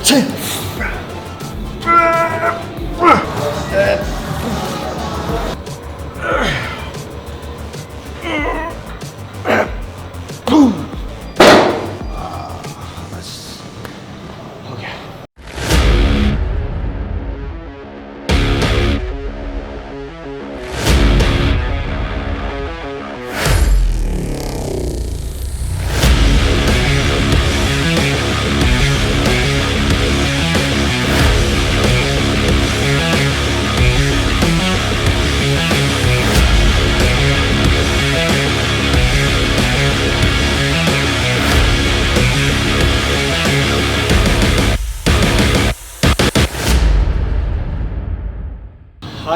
Hi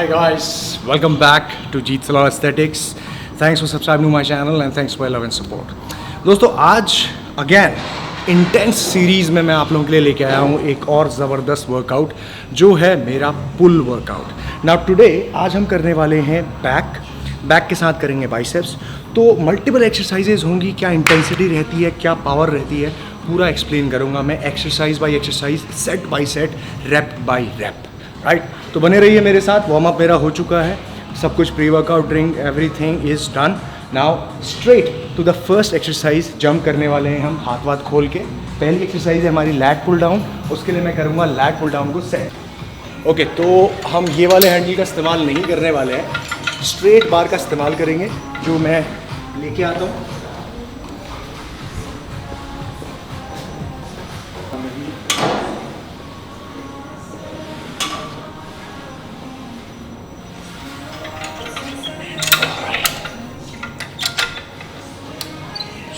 guys, welcome back to Jeet Salon Aesthetics. Thanks for subscribing to my channel and thanks for your love and support. दोस्तों आज again intense series में मैं आप लोगों के लिए लेके आया हूँ एक और ज़बरदस्त वर्कआउट जो है मेरा पुल वर्कआउट. नाउ टुडे आज हम करने वाले हैं बैक के साथ करेंगे बाइसेप्स. तो मल्टीपल एक्सरसाइजेज होंगी, क्या इंटेंसिटी रहती है, क्या पावर रहती है, पूरा एक्सप्लेन करूँगा मैं exercise by exercise, set by set, rape by rape. Right, तो बने रहिए मेरे साथ. वार्म अप मेरा हो चुका है, सब कुछ pre workout drink everything is done. Now straight to the first exercise jump करने वाले हैं हम हाथ वाथ खोल के. पहली एक्सरसाइज है हमारी लैट पुल डाउन. उसके लिए मैं करूँगा लैट पुल डाउन को सेट. ओके, तो हम ये वाले हैंडल का इस्तेमाल नहीं करने वाले हैं, स्ट्रेट बार का इस्तेमाल करेंगे जो मैं लेके आता हूँ.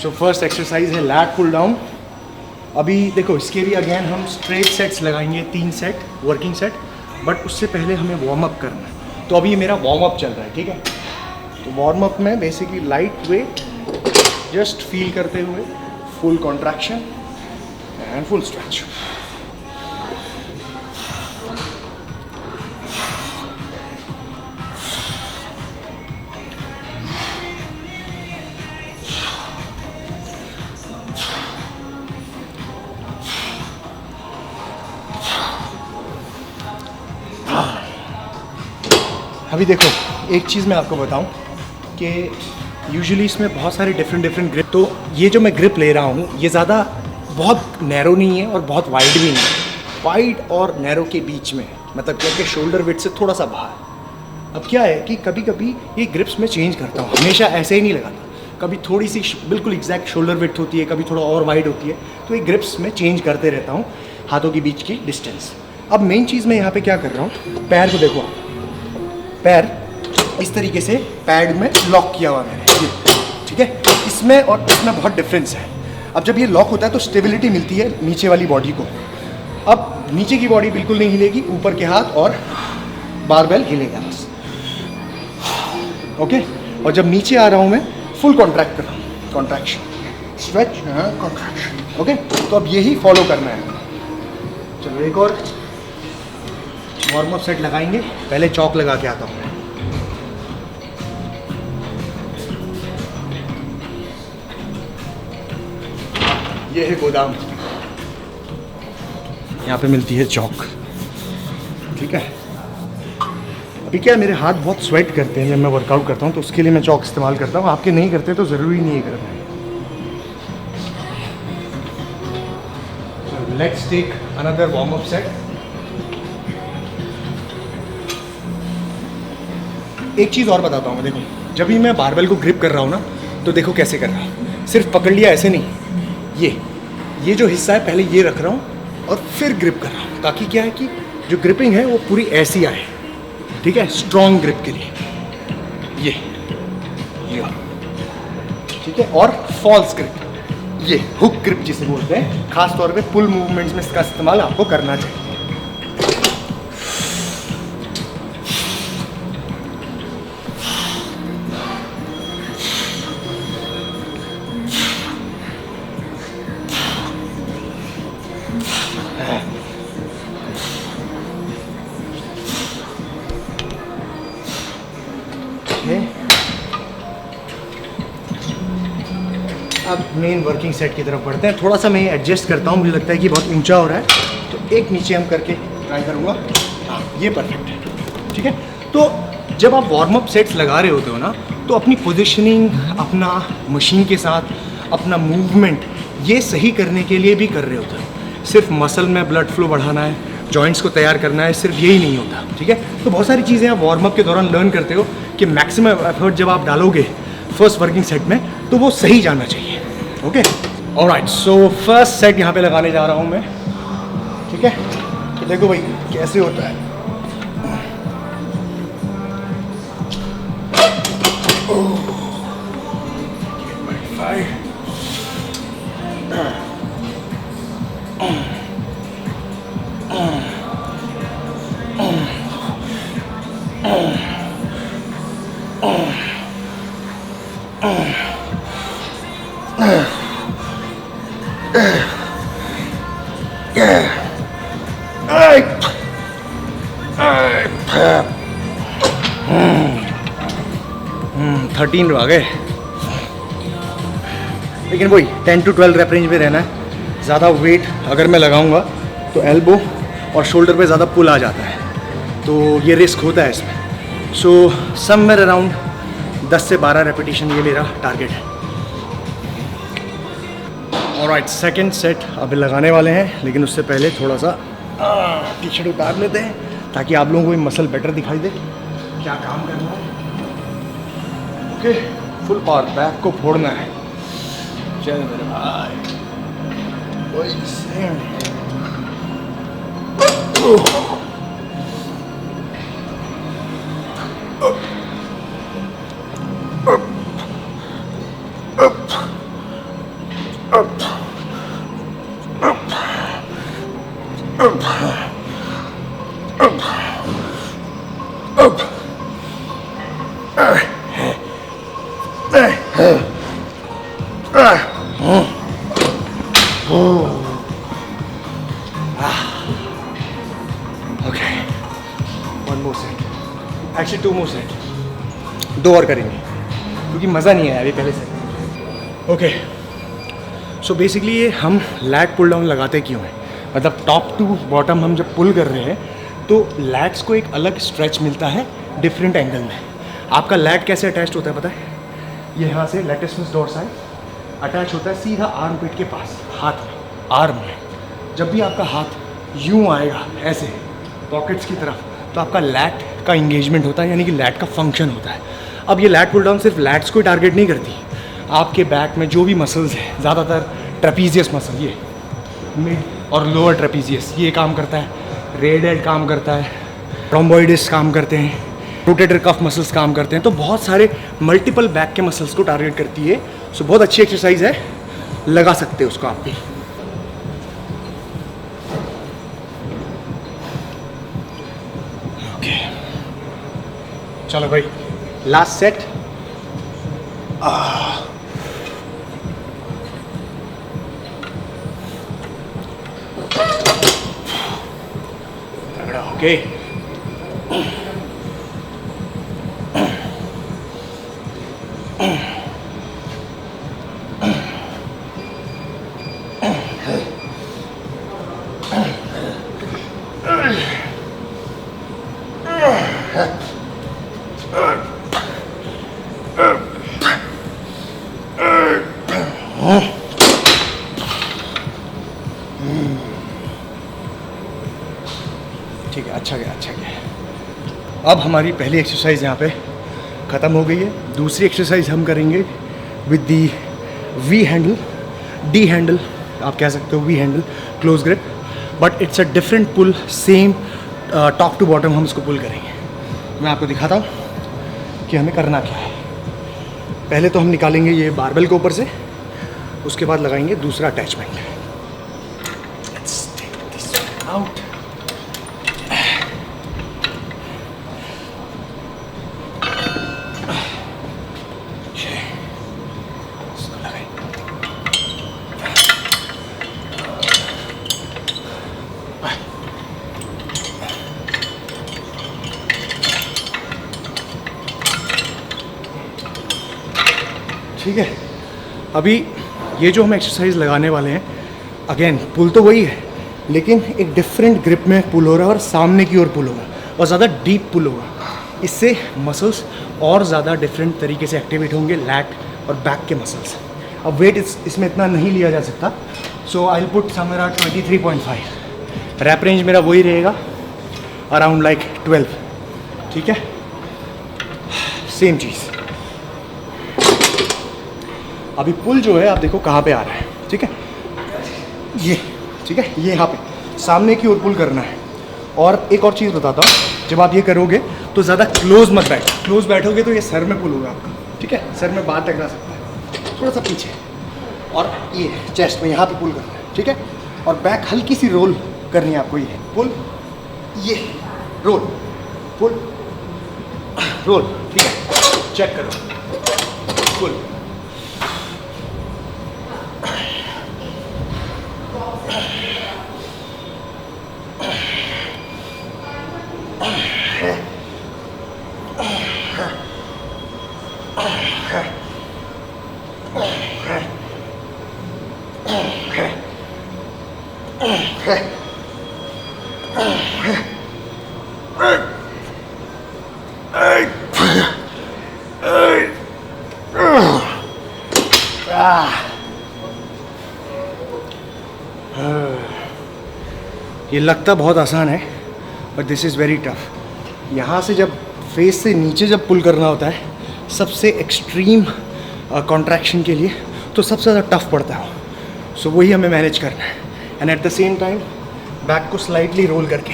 तो फर्स्ट एक्सरसाइज है लैट पुल डाउन. अभी देखो इसके भी अगेन हम स्ट्रेट सेट्स लगाएंगे, 3 सेट वर्किंग सेट, बट उससे पहले हमें वार्म अप करना है. तो अभी ये मेरा वार्म अप चल रहा है, ठीक है. तो वार्म अप में basically light weight just feel करते हुए full contraction and full stretch. अभी देखो एक चीज़ मैं आपको बताऊं कि यूजुअली इसमें बहुत सारे डिफरेंट ग्रिप. तो ये जो मैं ग्रिप ले रहा हूँ ये ज़्यादा बहुत नैरो नहीं है और बहुत वाइड भी नहीं है, वाइड और नैरो के बीच में, मतलब क्योंकि शोल्डर विड्थ से थोड़ा सा बाहर. अब क्या है कि कभी कभी ये ग्रिप्स में चेंज करता हूँ, हमेशा ऐसे ही नहीं लगाता. कभी थोड़ी सी बिल्कुल एग्जैक्ट शोल्डर विड्थ होती है, कभी थोड़ा और वाइड होती है. तो ये ग्रिप्स में चेंज करते रहता हूँ हाथों के बीच की डिस्टेंस. अब मेन चीज़ मैं यहाँ पर क्या कर रहा हूँ, पैर को देखो, पैर इस तरीके से पैड में लॉक किया हुआ मैंने, ठीक है. इसमें और इसमें बहुत डिफरेंस है. अब जब ये लॉक होता है तो स्टेबिलिटी मिलती है नीचे वाली बॉडी को. अब नीचे की बॉडी बिल्कुल नहीं हिलेगी, ऊपर के हाथ और बारबेल हिलेगा बस. ओके, और जब नीचे आ रहा हूँ मैं फुल कॉन्ट्रैक्ट कर रहा हूँ, कॉन्ट्रैक्शन स्ट्रेच कॉन्ट्रैक्शन. ओके, तो अब यही फॉलो करना है. चलो एक और वार्म अप सेट लगाएंगे. पहले चौक लगा के आता हूँ. ये है गोदाम, यहाँ पे मिलती है चौक, ठीक है. अभी क्या है, मेरे हाथ बहुत स्वेट करते हैं जब मैं वर्कआउट करता हूँ, तो उसके लिए मैं चौक इस्तेमाल करता हूँ. आपके नहीं करते तो ज़रूरी नहीं है करना है. Let's take another warm up set. एक चीज़ और बताता हूँ मैं. देखो जब भी मैं बारबेल को ग्रिप कर रहा हूँ ना, तो देखो कैसे कर रहा हूँ. सिर्फ पकड़ लिया ऐसे नहीं, ये जो हिस्सा है पहले ये रख रहा हूँ और फिर ग्रिप कर रहा हूँ, ताकि क्या है कि जो ग्रिपिंग है वो पूरी ऐसी आए, ठीक है, स्ट्रॉन्ग ग्रिप के लिए. ये ठीक है. और फॉल्स ग्रिप, ये हुक ग्रिप जिसे बोलते हैं, खास तौर पे पुल मूवमेंट्स में इसका इस्तेमाल आपको करना चाहिए. अब मेन वर्किंग सेट की तरफ बढ़ते हैं. थोड़ा सा मैं एडजस्ट करता हूँ, मुझे लगता है कि बहुत ऊंचा हो रहा है, तो एक नीचे हम करके ट्राई करूँगा। हाँ, ये परफेक्ट है, ठीक है। तो जब आप वार्म अप सेट्स लगा रहे होते हो ना, तो अपनी पोजीशनिंग, अपना मशीन के साथ अपना मूवमेंट ये सही करने के लिए भी कर रहे होते हो। सिर्फ मसल में ब्लड फ्लो बढ़ाना है, जॉइंट्स को तैयार करना है, सिर्फ यही नहीं होता, ठीक है। तो बहुत सारी चीज़ें आप वार्म अप के दौरान लर्न करते हो कि मैक्सिमम एफर्ट जब आप डालोगे फर्स्ट वर्किंग सेट में तो वो सही जाना चाहिए। Okay, alright. So first set यहाँ पे लगाने जा रहा हूँ मैं, ठीक है। तो देखो भाई कैसे होता है। थर्टीन आ गए, लेकिन वही 10 to 12 रेप रेंज में रहना है। ज़्यादा वेट अगर मैं लगाऊंगा तो एल्बो और शोल्डर पे ज़्यादा पुल आ जाता है, तो ये रिस्क होता है इसमें। सो समवेयर अराउंड 10 से 12 रेपिटेशन ये मेरा टारगेट है। ऑलराइट, सेकंड सेट अभी लगाने वाले हैं, लेकिन उससे पहले थोड़ा सा टी शर्ट उतार लेते हैं ताकि आप लोगों को ये मसल बेटर दिखाई दे क्या काम करना है। ओके, फुल पावर, बैक को फोड़ना है। चल मेरे भाई, वही same. Okay, one more set, actually 2 मोर सेट, 2 और करेंगे क्योंकि मज़ा नहीं आया अभी पहले से। ओके, सो बेसिकली ये हम लैट पुल डाउन लगाते क्यों हैं, मतलब टॉप टू बॉटम हम जब पुल कर रहे हैं तो लैट्स को एक अलग स्ट्रेच मिलता है डिफरेंट एंगल में। आपका लैट कैसे अटैच होता है पता है, ये यहाँ से लैटिसिमस डोर्साई अटैच होता है सीधा आर्म पिट के पास, हाथ में, आर्म में। जब भी आपका हाथ यूँ आएगा ऐसे पॉकेट्स की तरफ, तो आपका लैट का इंगेजमेंट होता है, यानी कि लैट का फंक्शन होता है। अब ये लैट पुल डाउन सिर्फ लैट्स को ही टारगेट नहीं करती, आपके बैक में जो भी मसल्स हैं, ज़्यादातर ट्रेपीजियस मसल, ये मिड और लोअर ट्रेपीजियस ये काम करता है, रेडियल काम करता है, रोम्बोइडिस काम करते हैं, रोटेटर कफ मसल्स काम करते हैं। तो बहुत सारे मल्टीपल बैक के मसल्स को टारगेट करती है। सो बहुत अच्छी एक्सरसाइज है, लगा सकते हो उसको आप भी। ओके, चलो भाई, लास्ट सेट। तगड़ा, ओके। ठीक है, अच्छा गया, अच्छा गया। अब हमारी पहली एक्सरसाइज यहाँ पे ख़त्म हो गई है। दूसरी एक्सरसाइज हम करेंगे with the V handle, D handle आप कह सकते हो, V handle close grip, but it's a different pull, same top to bottom हम इसको पुल करेंगे। मैं आपको दिखाता हूँ कि हमें करना क्या है। पहले तो हम निकालेंगे ये बारबेल के ऊपर से, उसके बाद लगाएंगे दूसरा attachment. Let's take this out. ठीक है, अभी ये जो हम एक्सरसाइज लगाने वाले हैं, अगेन पुल तो वही है, लेकिन एक डिफरेंट ग्रिप में पुल हो रहा है और सामने की ओर पुल हो रहा है और ज़्यादा डीप पुल होगा। इससे मसल्स और ज़्यादा डिफरेंट तरीके से एक्टिवेट होंगे, लैट और बैक के मसल्स। अब वेट इसमें इतना नहीं लिया जा सकता, so I will put somewhere at 23.5। Rep range मेरा वही रहेगा, अराउंड लाइक 12। ठीक है, सेम चीज़। अभी पुल जो है आप देखो कहाँ पे आ रहा है। ठीक है, ये ठीक है, ये यहाँ पे सामने की ओर पुल करना है। और एक और चीज़ बताता हूँ, जब आप ये करोगे तो ज़्यादा क्लोज मत बैठो। क्लोज बैठोगे तो ये सर में पुल होगा आपका। ठीक है, सर में बात टकरा सकता है, थोड़ा सा पीछे। और ये चेस्ट में यहाँ पे पुल करना है। ठीक है, और बैक हल्की सी रोल करनी है आपको। ये पुल, ये रोल, पुल, रोल। ठीक है, चेक करो, पुल, ये लगता बहुत आसान है but this is very tough. यहाँ से जब फेस से नीचे जब पुल करना होता है सबसे एक्सट्रीम कॉन्ट्रैक्शन के लिए, तो सबसे ज़्यादा टफ पड़ता है। सो वही हमें मैनेज करना है। And at the same time back को स्लाइटली रोल करके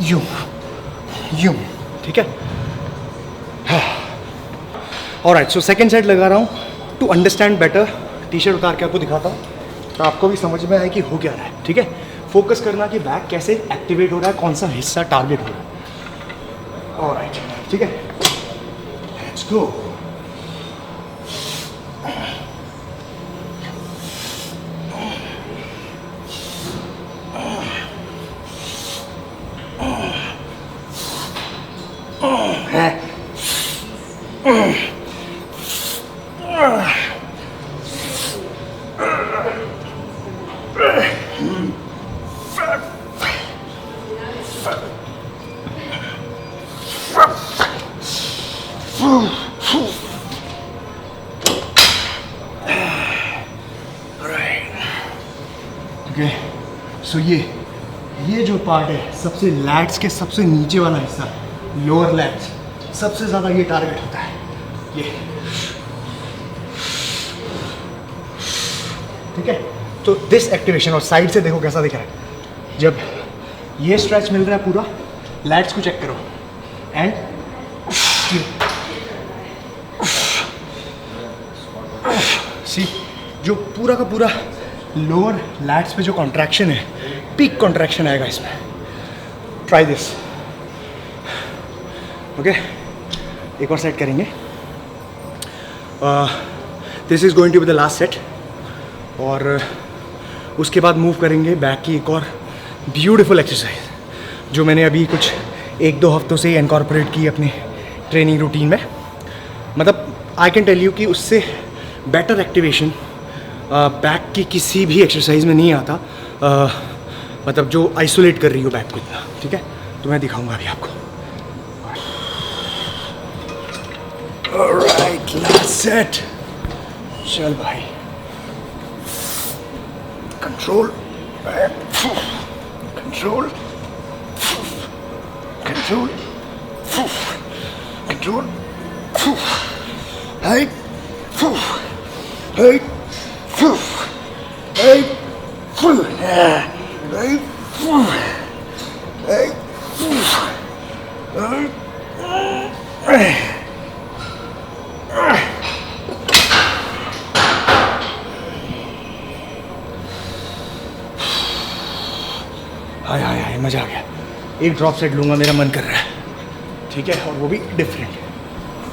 यूँ यूँ। ठीक है, ऑलराइट। सो सेकेंड सेट लगा रहा हूँ to understand better. T shirt उतार के आपको दिखाता हूँ तो आपको भी समझ में आए कि हो क्या रहा है। ठीक है, फोकस करना कि बैक कैसे एक्टिवेट हो रहा है, कौन सा हिस्सा टारगेट हो रहा है। ऑलराइट, ठीक है, लेट्स गो। सो ये जो पार्ट है सबसे लैट्स के सबसे नीचे वाला हिस्सा, लोअर लैट्स, सबसे ज़्यादा ये टारगेट होता है ये। ठीक है, तो दिस एक्टिवेशन, और साइड से देखो कैसा दिख रहा है। जब ये स्ट्रेच मिल रहा है पूरा, लैट्स को चेक करो एंड सी, जो पूरा का पूरा लोअर लैट्स पे जो कॉन्ट्रैक्शन है, पीक कॉन्ट्रैक्शन आएगा इसमें। Try this. ओके, एक और सेट करेंगे। This is going to be the last set, और उसके बाद मूव करेंगे बैक की एक और ब्यूटीफुल एक्सरसाइज जो मैंने अभी कुछ 1-2 हफ्तों से इनकॉर्पोरेट की अपने ट्रेनिंग रूटीन में। मतलब आई कैन टेल यू कि उससे बेटर एक्टिवेशन बैक की किसी भी एक्सरसाइज में नहीं आता, मतलब जो आइसोलेट कर रही हो बैक को इतना। ठीक है, तो मैं दिखाऊंगा अभी आपको। Alright, last set. चल भाई, control, control, control, control, height, height, हाय हाय हाय, मज़ा आ गया। एक ड्रॉप सेट लूँगा, मेरा मन कर रहा है। ठीक है, और वो भी डिफरेंट,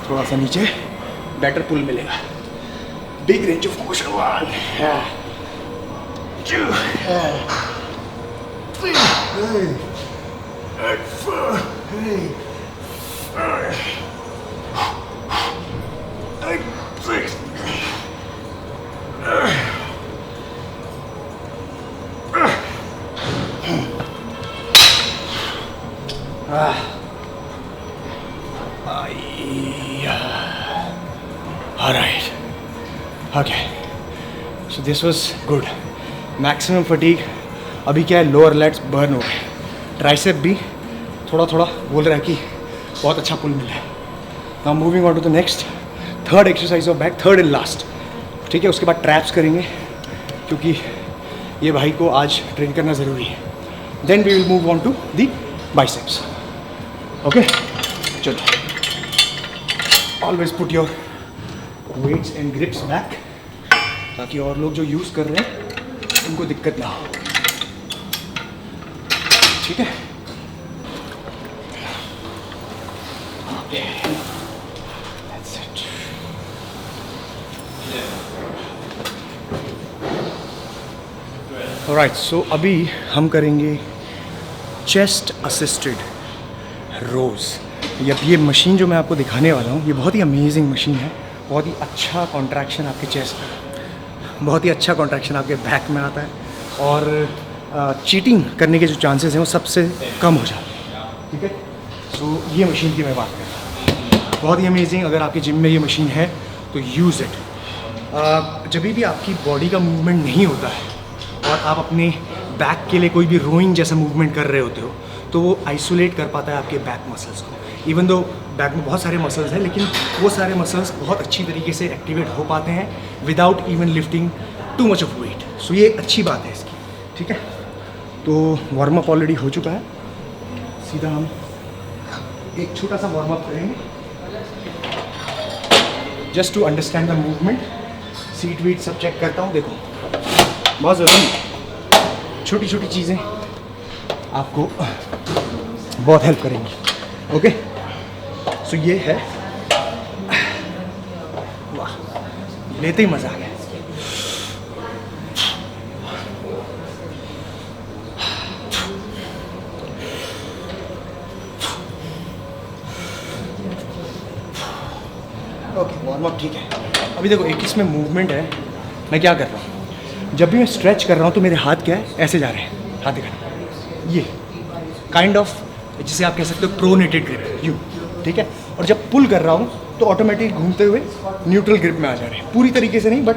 थोड़ा सा नीचे, बेटर पुल मिलेगा। Big range of motion. 1, 2, 3, 4, 5, 6, 7, Alright. Okay. So this was good. Maximum fatigue. अभी क्या है, लोअर लेट्स बर्न हो गए, ट्राइसेप भी थोड़ा थोड़ा बोल रहा है कि बहुत अच्छा पुल मिला है. Now moving on to the next, third exercise of back, third and last. ठीक है, उसके बाद ट्रैप्स करेंगे क्योंकि ये भाई को आज ट्रेन करना ज़रूरी है. Then we will move on to the biceps. Okay, चलो. Always put your weights and grips back ताकि और लोग जो यूज़ कर रहे हैं उनको दिक्कत ना हो. ठीक है. That's it. Alright, so अभी हम करेंगे चेस्ट असिस्टेड रोज़. ये मशीन जो मैं आपको दिखाने वाला हूँ, ये बहुत ही अमेजिंग मशीन है. बहुत ही अच्छा कॉन्ट्रैक्शन आपके चेस्ट में, बहुत ही अच्छा कॉन्ट्रैक्शन आपके बैक में आता है और चीटिंग करने के जो चांसेस हैं वो सबसे कम हो जाते हैं. ठीक है. सो ये मशीन की मैं बात कर रहा हूँ, बहुत ही अमेजिंग. अगर आपके जिम में ये मशीन है तो यूज़ इट. जब भी आपकी बॉडी का मूवमेंट नहीं होता है और आप अपने बैक के लिए कोई भी रोइंग जैसा मूवमेंट कर रहे होते हो तो वो आइसोलेट कर पाता है आपके बैक मसल्स को. इवन दो बैक में बहुत सारे मसल्स हैं लेकिन वो सारे मसल्स बहुत अच्छी तरीके से एक्टिवेट हो पाते हैं without even lifting too much of weight. So ये अच्छी बात है इसकी. ठीक है. तो वार्म अप ऑलरेडी हो चुका है. सीधा हम एक छोटा सा वार्म अप करेंगे just to understand the movement. Seat वीट सब चेक करता हूँ. देखो, बहुत ज़रूरी छोटी छोटी चीज़ें आपको बहुत हेल्प करेंगी. ओके. सो ये है, वाह, लेते ही मज़ा आ गया. ओके, वार्म अप ठीक है. अभी देखो, एक इसमें मूवमेंट है. मैं क्या कर रहा हूँ, जब भी मैं स्ट्रेच कर रहा हूँ तो मेरे हाथ क्या है, ऐसे जा रहे हैं. हाथ दिखाना, ये काइंड ऑफ जिसे आप कह सकते हो प्रोनेटेड ग्रिप, यू. ठीक है. और जब पुल कर रहा हूँ तो ऑटोमेटिक घूमते हुए न्यूट्रल ग्रिप में आ जा रहे हैं. पूरी तरीके से नहीं बट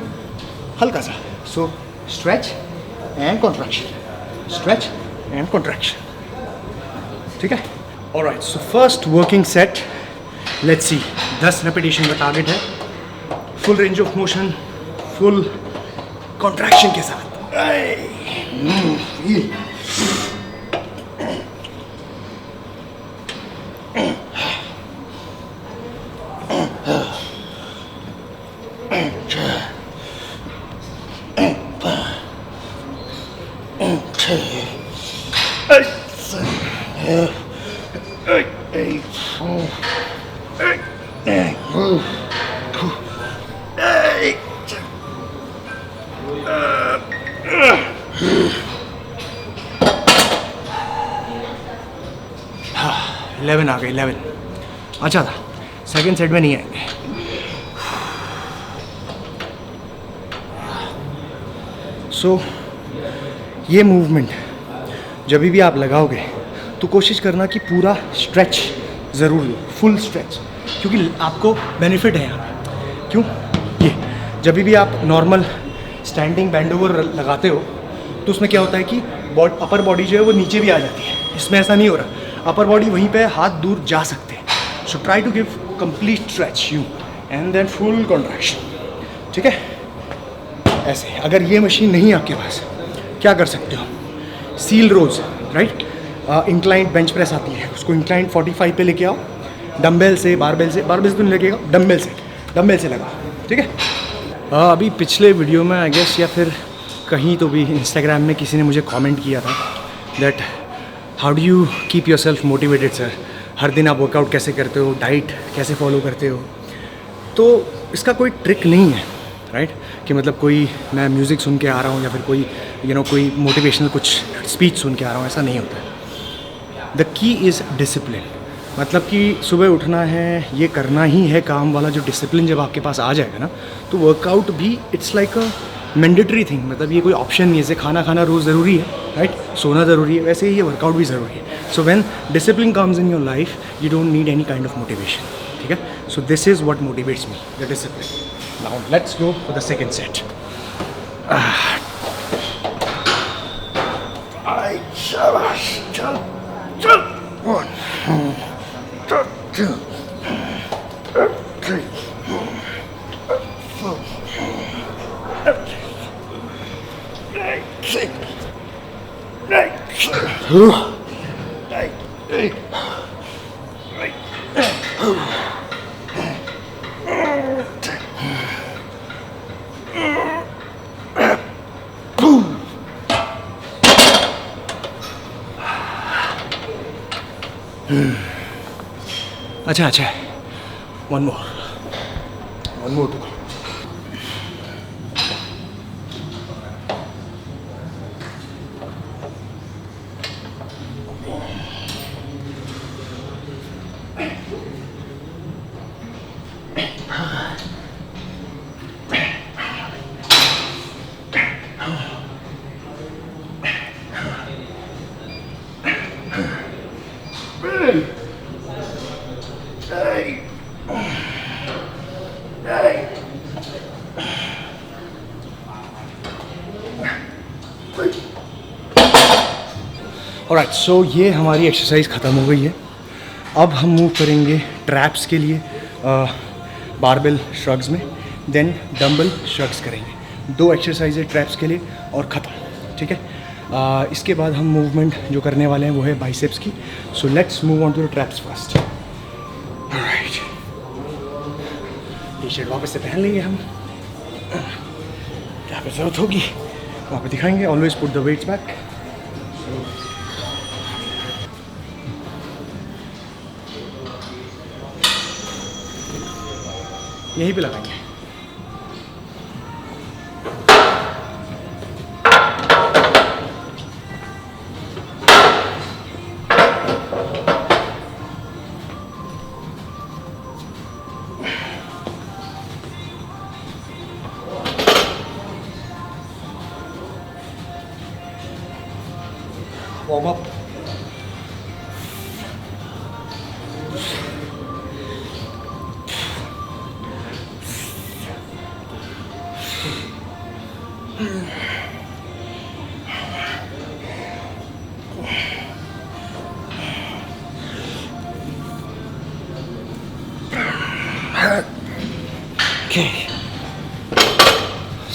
हल्का सा. So stretch and contraction, stretch and contraction. ठीक है. Alright, so first working set, let's see. 10 repetition का टारगेट है. Full range of motion, full contraction के साथ. हाँ, 11 आ गए. 11 अच्छा था. सेकंड सेट में नहीं आएंगे. सो ये मूवमेंट जब भी आप लगाओगे तो कोशिश करना कि पूरा स्ट्रेच ज़रूर लो, फुल स्ट्रेच, क्योंकि आपको बेनिफिट है यहाँ पे. क्यों? ये जब भी आप नॉर्मल स्टैंडिंग बैंड ओवर लगाते हो तो उसमें क्या होता है कि अपर बॉडी जो है वो नीचे भी आ जाती है. इसमें ऐसा नहीं हो रहा. अपर बॉडी वहीं पे, हाथ दूर जा सकते हैं. So try to give complete stretch, you, and then full contraction. ठीक है. ऐसे अगर ये मशीन नहीं है आपके पास, क्या कर सकते हो, सील रोज, राइट. इंक्लाइंट बेंच प्रेस आती है, उसको इंक्लाइंट 45 पे लेके आओ. डम्बेल से, बारबेल से तो नहीं लगेगा, डम्बेल से लगाओ. ठीक है. अभी पिछले वीडियो में आई गेस या फिर कहीं तो भी इंस्टाग्राम में किसी ने मुझे कमेंट किया था that how do you keep yourself motivated sir. हर दिन आप वर्कआउट कैसे करते हो, डाइट कैसे फॉलो करते हो. तो इसका कोई ट्रिक नहीं है, राइट. कि मतलब कोई मैं म्यूज़िक सुन के आ रहा हूँ या फिर कोई कोई मोटिवेशनल कुछ स्पीच सुन के आ रहा हूँ, ऐसा नहीं होता. The key is discipline. मतलब कि सुबह उठना है, ये करना ही है काम वाला जो डिसिप्लिन जब आपके पास आ जाएगा ना, तो वर्कआउट भी it's like a mandatory thing, मतलब ये कोई ऑप्शन नहीं है। जैसे खाना खाना रोज़ ज़रूरी है, राइट, सोना ज़रूरी है, वैसे ही ये वर्कआउट भी ज़रूरी है। So when discipline comes in your life you don't need any kind of motivation, ठीक है। So this is what motivates me, the discipline. Now let's go for the second set. शाबाश, चल चल, 1 2 3 4 6 अच्छा अच्छा, वन मोर टू। ऑलराइट, सो ये हमारी exercise ख़त्म हो गई है। अब हम मूव करेंगे ट्रैप्स के लिए बारबेल श्रग्स में, देन डंबल श्रग्स करेंगे। 2 एक्सरसाइज है ट्रैप्स के लिए और ख़त्म, ठीक है। इसके बाद हम मूवमेंट जो करने वाले हैं वो है बाइसेप्स की। So let's move on to the traps first. Alright, T shirt वापस से पहन लेंगे हम, जहाँ पे ज़रूरत होगी वहाँ पे दिखाएंगे। Always put the weights back. यहीं पे लगाएंगे। Warm up.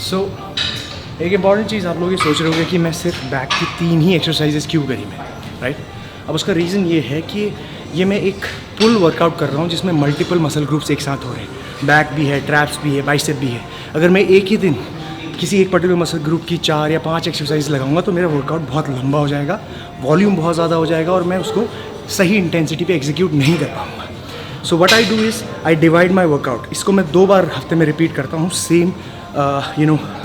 सो एक इम्पॉर्टेंट चीज़ आप लोग ये सोच रहे होंगे कि मैं सिर्फ बैक की 3 ही एक्सरसाइजेस क्यों करी मैं, राइट। अब उसका रीज़न ये है कि ये मैं एक पुल वर्कआउट कर रहा हूँ जिसमें मल्टीपल मसल ग्रुप्स एक साथ हो रहे हैं। बैक भी है, ट्रैप्स भी है, बाइसेप भी है। अगर मैं एक ही दिन किसी एक पर्टिकुलर मसल ग्रुप की 4 या 5 एक्सरसाइज लगाऊंगा तो मेरा वर्कआउट बहुत लंबा हो जाएगा, वॉल्यूम बहुत ज़्यादा हो जाएगा और मैं उसको सही इंटेंसिटी पे एग्जीक्यूट नहीं कर पाऊँगा। So what I do is I divide my workout. इसको मैं 2 बार हफ्ते में रिपीट करता हूँ, सेम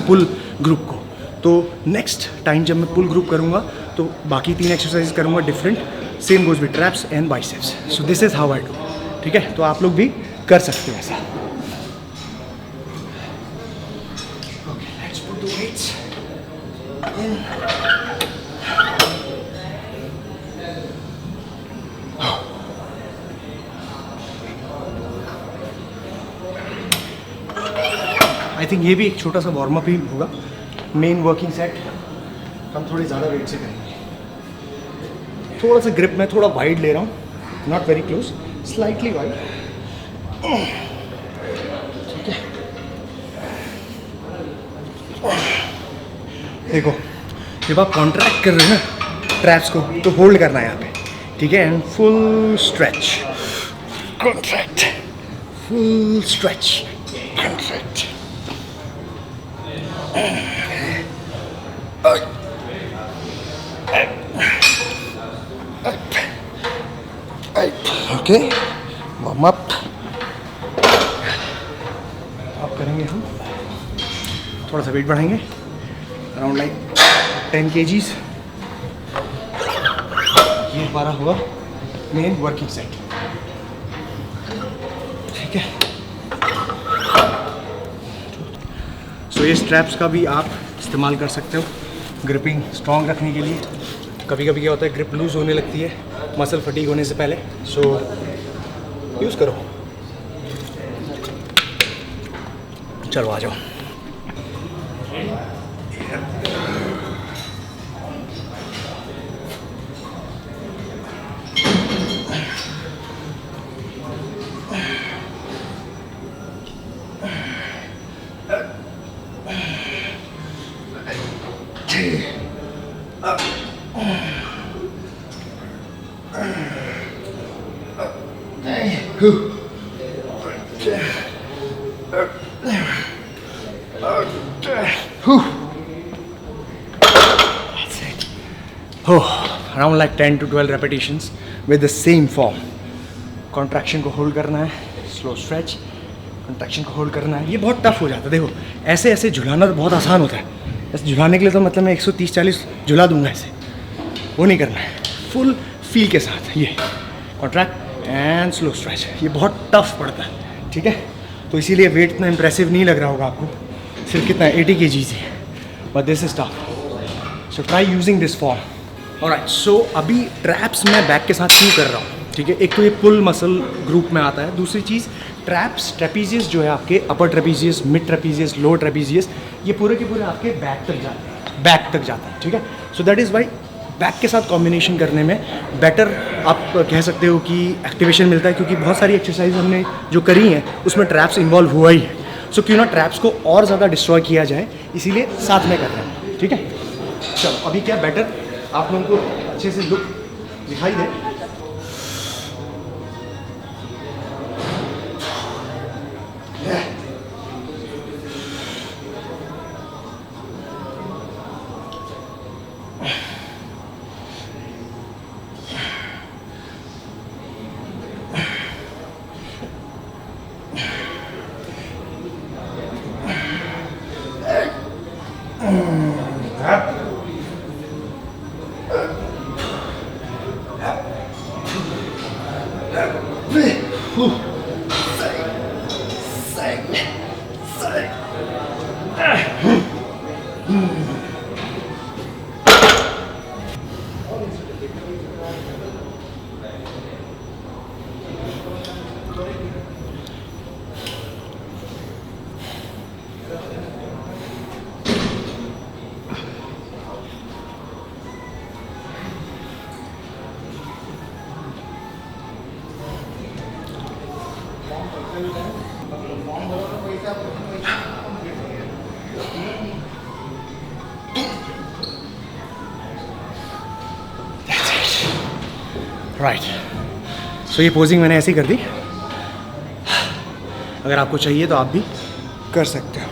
पुल ग्रुप को। तो नेक्स्ट टाइम जब मैं पुल ग्रुप करूँगा तो बाकी 3 एक्सरसाइज करूँगा different, same goes with traps and biceps. So this is how I do, ठीक है। तो आप लोग भी कर सकते हैं ऐसा। Okay, let's put the weights in. I think ये भी एक छोटा सा वार्म अप ही होगा। मेन वर्किंग सेट हम थोड़े ज़्यादा वेट से करेंगे। थोड़ा सा ग्रिप मैं थोड़ा वाइड ले रहा हूँ, not very close, slightly wide, ठीक है। देखो, जब आप कॉन्ट्रैक्ट कर रहे हो ना ट्रैप्स को तो होल्ड करना है यहाँ पे, ठीक है। And full stretch, contract, full stretch, contract. Okay, warm up. अब करेंगे हम थोड़ा सा वेट बढ़ाएंगे, अराउंड लाइक 10 kgs। ये हमारा हुआ मेन वर्किंग सेट, ठीक है। सो वेस्ट ट्रैप्स का भी आप इस्तेमाल कर सकते हो ग्रिपिंग स्ट्रॉन्ग रखने के लिए। कभी कभी क्या होता है ग्रिप लूज़ होने लगती है मसल फटीग होने से पहले, सो यूज़ करो। चलो आ जाओ। Around like 10 to 12 repetitions with the same form. Contraction को होल्ड करना है, स्लो स्ट्रेच, कॉन्ट्रैक्शन को होल्ड करना है। ये बहुत टफ हो जाता है। देखो ऐसे ऐसे झुलाना तो बहुत आसान होता है, ऐसे झुलाने के लिए तो मतलब मैं 130-140 झुला दूंगा, ऐसे वो नहीं करना है। फुल फील के साथ ये कॉन्ट्रैक्ट एंड स्लो स्ट्रेच, ये बहुत टफ पड़ता है, ठीक है। तो इसीलिए वेट इतना इंप्रेसिव नहीं लग रहा होगा आपको, सिर्फ कितना 80 kg है, but this is tough, so try using this form. Alright, so अभी ट्रैप्स मैं बैक के साथ क्यों कर रहा हूँ, ठीक है। एक तो ये पुल मसल ग्रुप में आता है, दूसरी चीज़ ट्रैप्स ट्रेपीजियस जो है आपके upper trapezius, mid trapezius, lower trapezius, ये पूरे के पूरे आपके बैक तक जाते हैं, बैक तक जाते हैं, ठीक है। So that is why back के साथ कॉम्बिनेशन करने में बेटर आप कह सकते हो कि एक्टिवेशन मिलता है, क्योंकि बहुत सारी एक्सरसाइज हमने जो करी हैं उसमें ट्रैप्स इन्वॉल्व हुआ ही है। सो क्यों ना ट्रैप्स को और ज़्यादा डिस्ट्रॉय किया जाए, इसीलिए साथ में कर रहे हैं, ठीक है। चलो अभी क्या बेटर आप लोगों को अच्छे से लुक दिखाई दे। राइट, सो ये पोजिंग मैंने ऐसी कर दी, अगर आपको चाहिए तो आप भी कर सकते हो।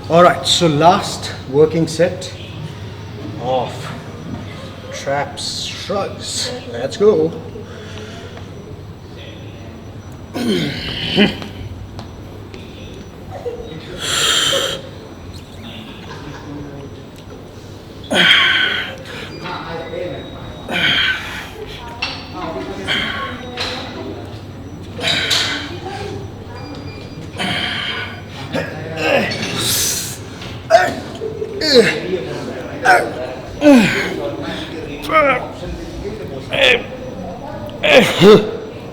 Alright, so last working set of traps shrugs. Let's go.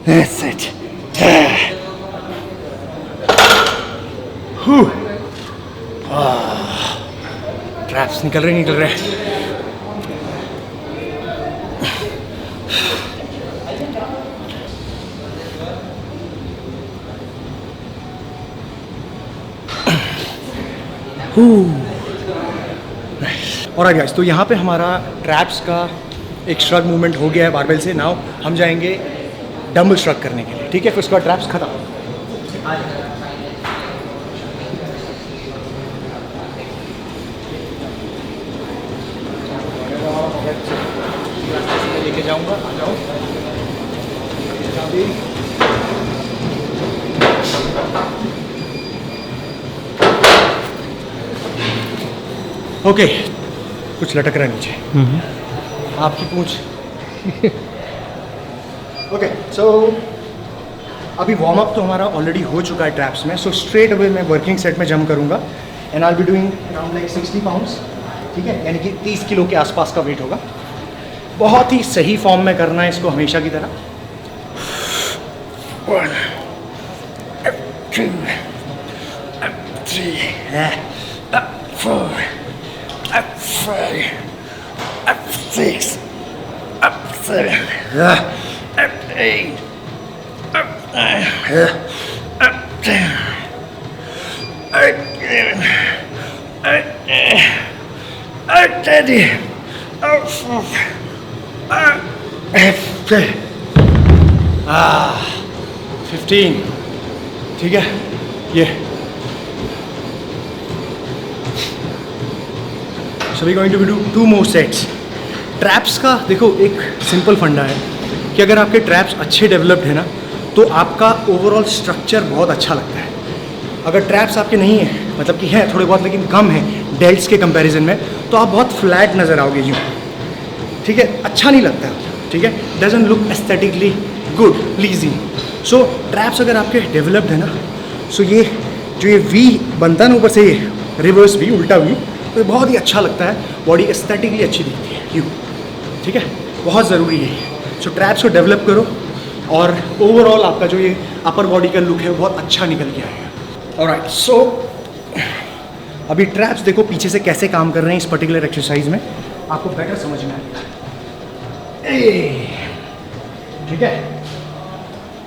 That's it. Traps निकल रहे और गाइस, तो यहाँ पे हमारा ट्रैप्स का एक श्रग मूवमेंट हो गया है बारबेल से। नाउ हम जाएंगे डंबल श्रग करने के लिए, ठीक है। फिर उसका ट्रैप्स खत्म। लेके जाऊंगा, आ जाओ। ओके, कुछ लटक रहा है नीचे। आपकी पूंछ ओके सो अभी वार्म अप तो हमारा ऑलरेडी हो चुका है ट्रैप्स में, सो स्ट्रेट अवे मैं वर्किंग सेट में जंप करूँगा and I be doing around like 60 pounds, ठीक है, यानी कि 30 किलो के आसपास का वेट होगा। बहुत ही सही फॉर्म में करना है इसको हमेशा की तरह। 1 2 3 4 5 6 7 8 10 15, ठीक है। ये so we going to do 2 more sets. Traps का देखो एक सिंपल फंडा है कि अगर आपके ट्रैप्स अच्छे डेवलप्ड है ना तो आपका ओवरऑल स्ट्रक्चर बहुत अच्छा लगता है। अगर ट्रैप्स आपके नहीं है, मतलब कि हैं थोड़े बहुत लेकिन कम है डेल्ट्स के कंपैरिजन में, तो आप बहुत फ्लैट नज़र आओगे यूँ, ठीक है, अच्छा नहीं लगता है, ठीक है, doesn't look aesthetically good pleasing. So traps अगर आपके डेवलप्ड है ना, सो ये जो ये वी बनता है ना ऊपर से, ये रिवर्स वी, उल्टा वी, तो ये बहुत ही अच्छा लगता है, बॉडी एस्थेटिकली अच्छी दिखती है यूँ, ठीक है, बहुत ज़रूरी है। सो ट्रैप्स को डेवलप करो और ओवरऑल आपका जो ये अपर बॉडी का लुक है वो बहुत अच्छा निकल के आएगा। ऑलराइट, सो अभी ट्रैप्स देखो पीछे से कैसे काम कर रहे हैं इस पर्टिकुलर एक्सरसाइज में, आपको बेटर समझ में आएगा, ठीक है।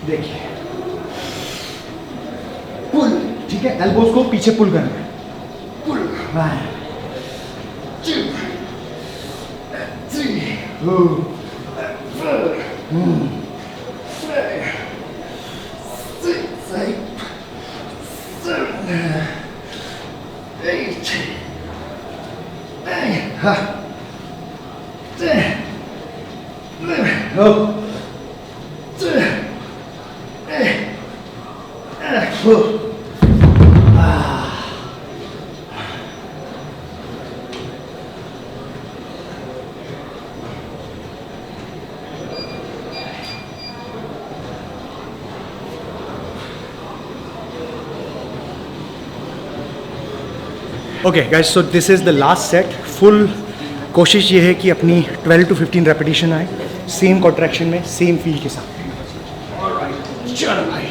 देखिए पुल, ठीक है, एल्बोज को पीछे पुल करना है, पुल 1 2 3 4 5 6 7 8 9 10 11 okay guys, so this is the last set. Full कोशिश ये है कि अपनी 12 to 15 रेपिटेशन आए सेम कॉन्ट्रैक्शन में, सेम फील के साथ। चलो भाई,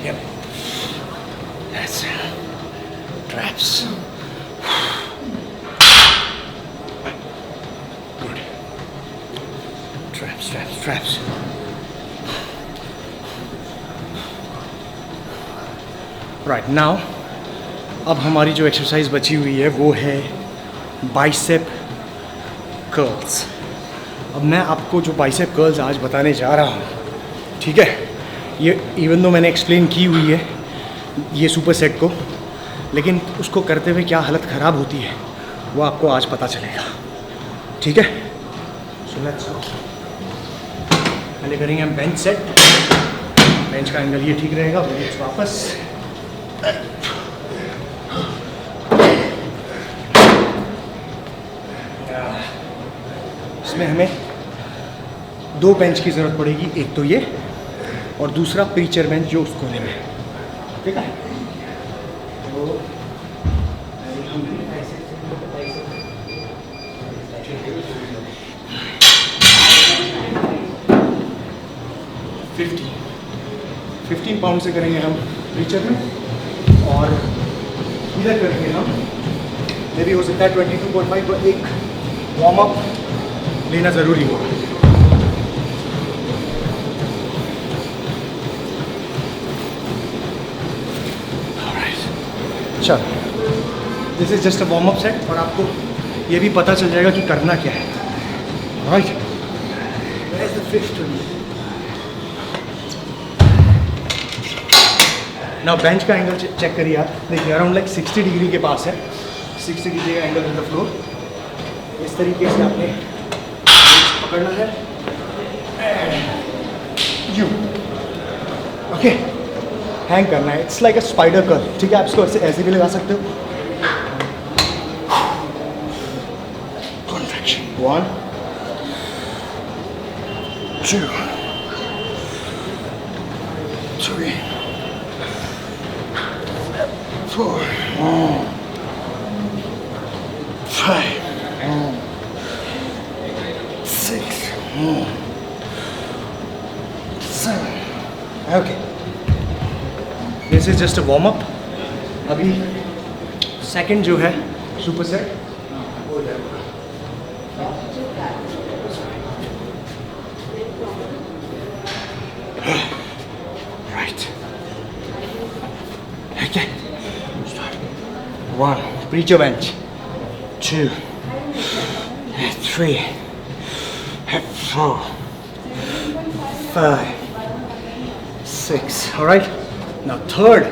yep, that's traps. Good. Traps. Right now, अब हमारी जो एक्सरसाइज बची हुई है वो है बाइसेप कर्ल्स। अब मैं आपको जो बाइसेप कर्ल्स आज बताने जा रहा हूँ, ठीक है, ये इवन दो मैंने एक्सप्लेन की हुई है ये सुपर सेट को, लेकिन उसको करते हुए क्या हालत ख़राब होती है वो आपको आज पता चलेगा, ठीक है। So let's go. पहले करेंगे हम बेंच सेट। बेंच का एंगल ये ठीक रहेगा, वेट्स वापस, इसमें हमें 2 बेंच की ज़रूरत पड़ेगी, एक तो ये और दूसरा प्रीचर बेंच जो उस कोने में, ठीक है। तो 15 पाउंड से करेंगे हम प्रीचर में, और इधर करेंगे हम मे भी हो सकता है 22.5 पर एक वार्म अप लेना ज़रूरी होगा। चल, this is just a warm up set और आपको ये भी पता चल जाएगा कि करना क्या है। Right, where is the fifth one? ना बेंच का एंगल चेक करिए आप, देखिए अराउंड लाइक 60 डिग्री के पास है, 60 डिग्री का एंगल इन द फ्लोर। इस तरीके से आपने पकड़ना है, यू ओके, हैंग करना है, it's like a spider curl, ठीक है। आप इसको ऐसे भी लगा सकते हो। Contraction 1 2 3 4 5 6 7 okay, this is just a warm up. अभी सेकंड जो है सुपर सेट हो जाएगा। Right, okay, 1 breach your bench, 2 3 4 5 6, all right, now third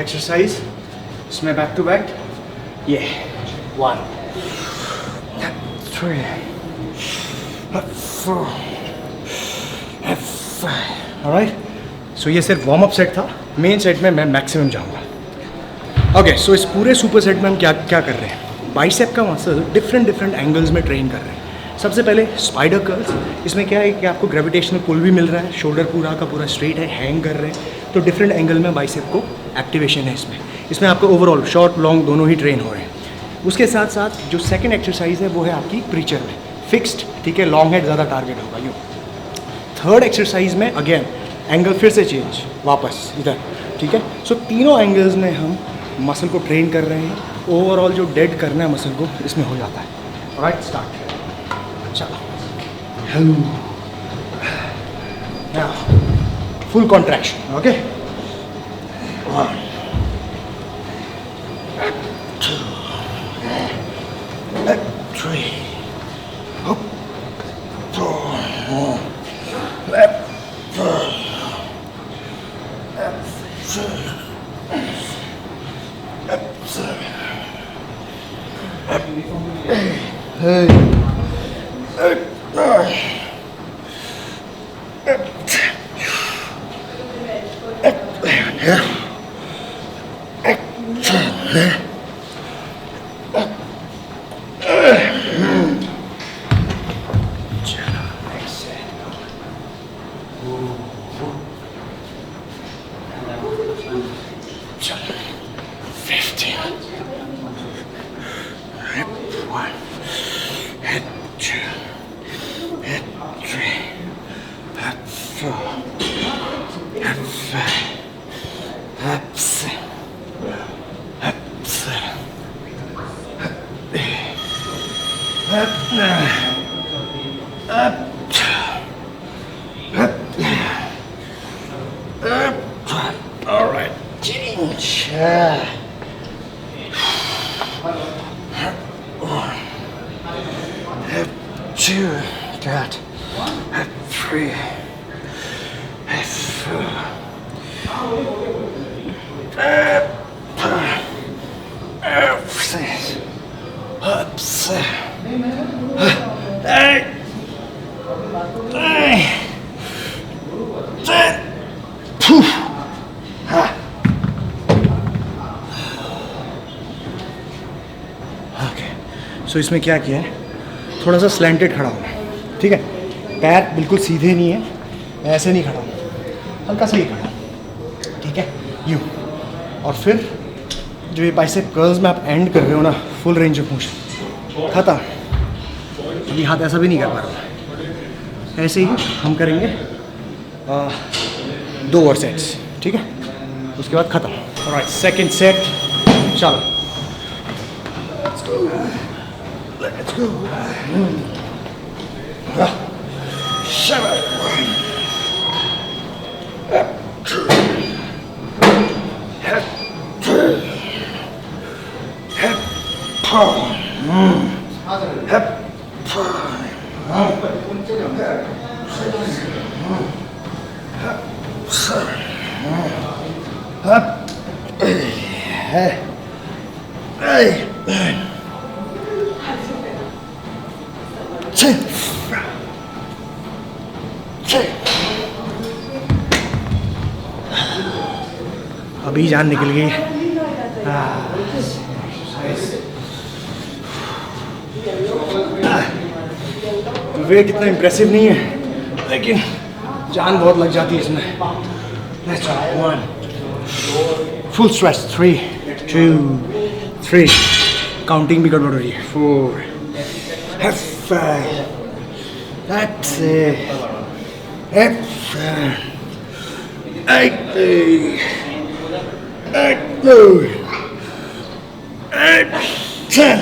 exercise, इसमें back to back, yeah, 1 3 4 5, all right, so ये सिर्फ वार्म अप सेट था। Main set में मैं मैक्सिमम जाऊंगा। ओके, सो इस पूरे सुपर सेट में हम क्या क्या कर रहे हैं, बाइसेप का मसल डिफरेंट एंगल्स में ट्रेन कर रहे हैं। सबसे पहले स्पाइडर कर्ल्स, इसमें क्या है कि आपको ग्रेविटेशनल पुल भी मिल रहा है, शोल्डर पूरा का पूरा स्ट्रेट है, हैंग कर रहे हैं, तो डिफरेंट एंगल में बाइसेप को एक्टिवेशन है इसमें आपको ओवरऑल शॉर्ट लॉन्ग दोनों ही ट्रेन हो रहे हैं। उसके साथ साथ जो सेकेंड एक्सरसाइज है वो है आपकी प्रीचर में फिक्स्ड, ठीक है, लॉन्ग हेड ज़्यादा टारगेट होगा यूँ। थर्ड एक्सरसाइज में अगेन एंगल फिर से चेंज वापस इधर, ठीक है। सो तीनों एंगल्स में हम मसल को ट्रेन कर रहे हैं, ओवरऑल जो डेड करना है मसल को इसमें हो जाता है। राइट, स्टार्ट, चलो, full contraction, okay, 1 2 3 4 all right, change. 1 2 that 3 4 6 सो इसमें क्या किया है, थोड़ा सा स्लैंटेड खड़ा होना, ठीक है, पैर बिल्कुल सीधे नहीं है, मैं ऐसे नहीं खड़ा हूँ, हल्का सा ही खड़ा, ठीक है, यूँ। और फिर जो ये बाइसेप कर्ल्स में आप एंड कर रहे हो ना, फुल रेंज ऑफ मोशन, खत्म। अभी हाथ ऐसा भी नहीं कर पा रहा, ऐसे ही हम करेंगे 2 और सेट्स, ठीक है, उसके बाद ख़त्म। ऑलराइट, सेकंड सेट, चलो, let's go. Shut up. Up. है। अभी जान निकल गई। वेट इतना इम्प्रेसिव नहीं है, लेकिन जान बहुत लग जाती है इसमें। Let's try 1 full stretch, 3 2 3 counting भी गड़बड़ हो रही है, 4 5 that's it 8 10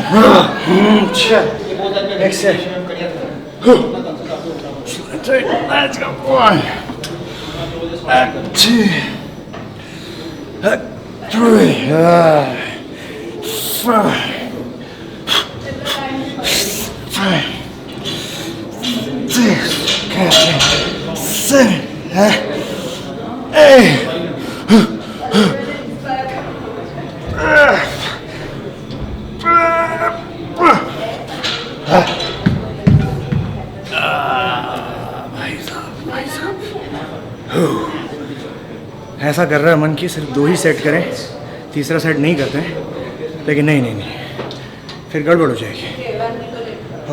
exhale. Let's go. 1 2 3 4 5 6 7 8 ऐसा कर रहा है मन की सिर्फ 2 ही सेट करें, तीसरा सेट नहीं करते हैं, लेकिन नहीं, फिर गड़बड़ हो जाएगी।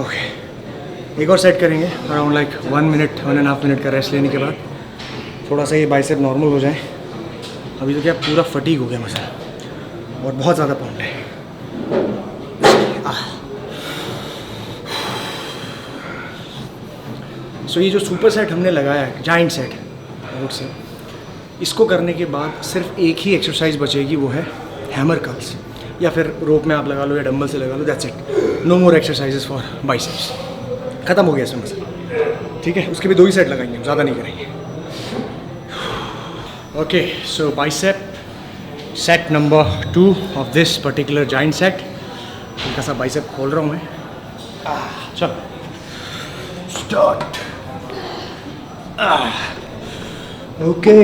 ओके, एक और सेट करेंगे अराउंड लाइक 1 मिनट 1.5 मिनट का रेस्ट लेने के बाद, थोड़ा सा ये बाइसेप नॉर्मल हो जाए। अभी तो क्या पूरा फटीग हो गया मसल और बहुत ज़्यादा पाउंड है। सो ये जो सुपर सेट हमने लगाया है, जाइंट सेट रोड से, इसको करने के बाद सिर्फ एक ही एक्सरसाइज बचेगी, वो है हैमर कर्ल्स, या फिर रोप में आप लगा लो या डंबल से लगा लो, that's it. No more exercises for biceps. ख़त्म हो गया इसमें मसल, ठीक है। उसके भी 2 ही सेट लगाएंगे, हम ज़्यादा नहीं करेंगे। Okay, so bicep set number 2 of this particular giant set. हल्का सा बाइसेप खोल रहा हूँ मैं। चलो start. Okay,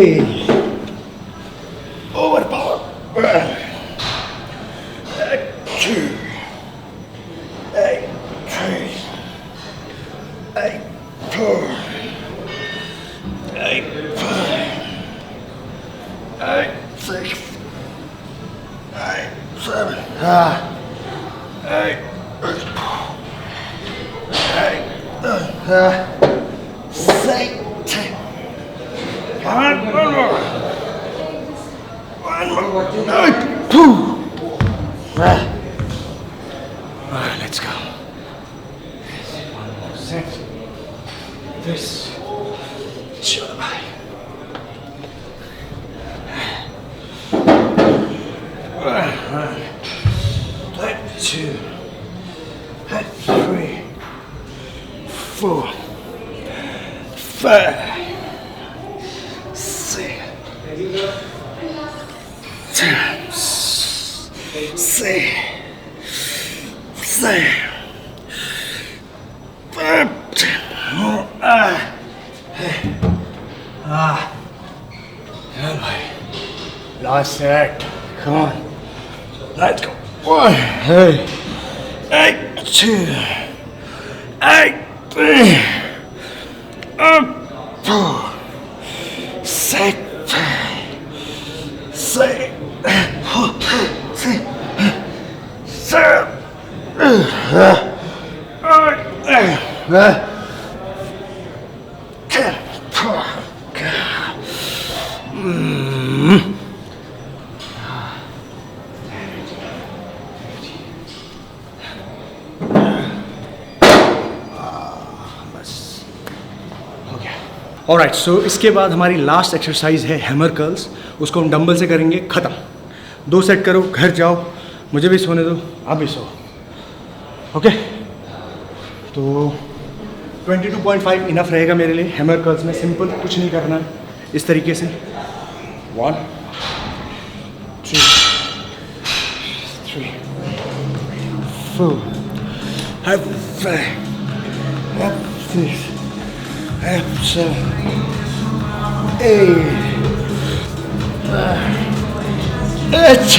over power. 2 8 3 8 4 8 5 8 6 8 7 8 6 One more. Alright, let's go. One more set. This. Shabbai. One. 2. 3. 4. 5. Last set. Come on. Let's go. 1. Hey. 8 2 8 3 up 4 6 6 alright, सो इसके बाद हमारी लास्ट एक्सरसाइज है हैमर कर्ल्स। उसको हम डंबल से करेंगे, ख़त्म। 2 सेट करो, घर जाओ, मुझे भी सोने दो, आप भी सो। ओके, तो 22.5 इनफ रहेगा मेरे लिए हैमर कर्ल्स में। सिंपल, कुछ नहीं करना है, इस तरीके से 1 2 3 4 5 6 7 8 10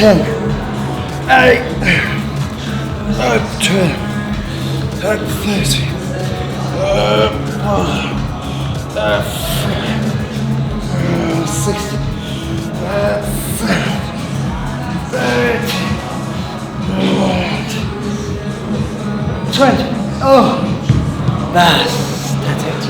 Oh, that's it.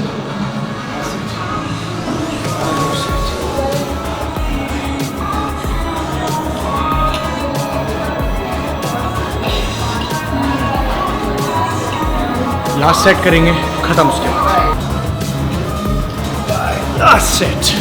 Last set करेंगे, खत्म उसके बाद। Last set.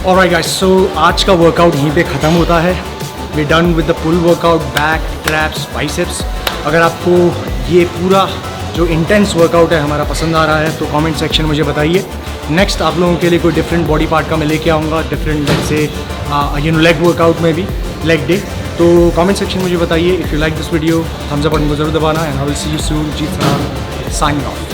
Alright guys, so आज का वर्कआउट यहीं पे ख़त्म होता है। We done with the full workout, back, traps, biceps. अगर आपको ये पूरा जो इंटेंस वर्कआउट है हमारा पसंद आ रहा है तो कमेंट सेक्शन मुझे बताइए। नेक्स्ट आप लोगों के लिए कोई डिफरेंट बॉडी पार्ट का मैं लेके आऊँगा, डिफरेंट जैसे लेग वर्कआउट में भी, लेग डे। तो कमेंट सेक्शन मुझे बताइए। If you like this video, thumbs up button को जरूर दबाना। And I will see you soon. Jeet Selal, signing of.